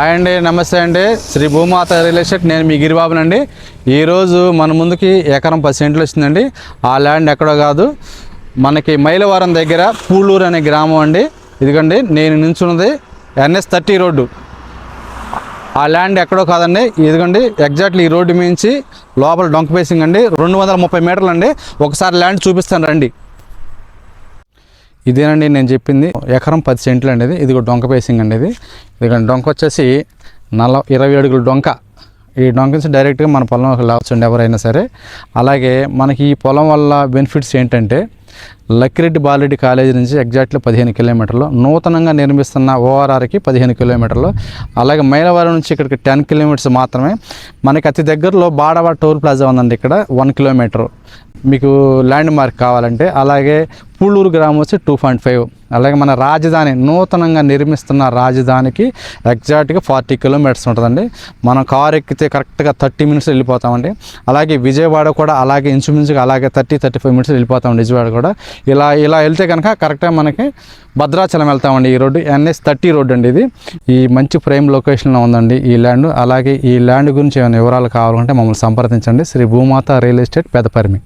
Hi అండి, నమస్తే అండి. శ్రీ భూమాత రియల్ ఎస్టేట్, నేను మీ గిరిబాబునండి. ఈరోజు మన ముందుకి ఎకరం 10 సెంట్లు వచ్చిందండి. ఆ ల్యాండ్ ఎక్కడో కాదు, మనకి మైలవరం దగ్గర పూలూరు అనే గ్రామం అండి. ఇదిగండి నేను నిల్చున్నది NS30 రోడ్డు. ఆ ల్యాండ్ ఎక్కడో కాదండి, ఇదిగండి ఎగ్జాక్ట్లీ ఈ రోడ్డు మించి లోపల డొంక పేసింగ్ అండి. 230 మీటర్లు అండి. ఒకసారి ల్యాండ్ చూపిస్తాను రండి. ఇదేనండి నేను చెప్పింది, ఎకరం 10 సెంట్లు అండి. ఇది డొంక పేసింగ్ అండి. ఇది డొంక వచ్చేసి 20 అడుగుల డొంక. ఈ డొంక నుంచి డైరెక్ట్గా మన పొలంలోకి లావచ్చండి ఎవరైనా సరే. అలాగే మనకి ఈ పొలం వల్ల బెనిఫిట్స్ ఏంటంటే, లక్కిరెడ్డి బాలరెడ్డి కాలేజీ నుంచి ఎగ్జాక్ట్లీ 15 కిలోమీటర్లు, నూతనంగా నిర్మిస్తున్న ORRకి 15 కిలోమీటర్లు, అలాగే మైలవరం నుంచి ఇక్కడికి 10 కిలోమీటర్స్ మాత్రమే. మనకి అతి దగ్గరలో బాడవా టోల్ ప్లాజా ఉందండి, ఇక్కడ 1 కిలోమీటర్ మీకు ల్యాండ్ మార్క్ కావాలంటే. అలాగే పూలూరు గ్రామం వచ్చి 2.5. అలాగే మన రాజధాని, నూతనంగా నిర్మిస్తున్న రాజధానికి ఎగ్జాక్ట్గా 40 కిలోమీటర్స్ ఉంటుందండి. మనం కారు ఎక్కితే కరెక్ట్గా 30 మినిట్స్ వెళ్ళిపోతామండి. అలాగే విజయవాడ కూడా అలాగే ఇంచుమించుగా అలాగే 30-35 మినిట్స్ వెళ్ళిపోతామండి విజయవాడ కూడా. ఇలా వెళ్తే కనుక కరెక్ట్గా మనకి భద్రాచలం వెళ్తామండి. ఈ రోడ్డు NS30 రోడ్డు అండి. ఇది ఈ మంచి ప్రైమ్ లొకేషన్లో ఉందండి ఈ ల్యాండ్. అలాగే ఈ ల్యాండ్ గురించి ఏమైనా వివరాలు కావాలంటే మమ్మల్ని సంప్రదించండి. శ్రీ భూమాత రియల్ ఎస్టేట్, పెదపరిమి.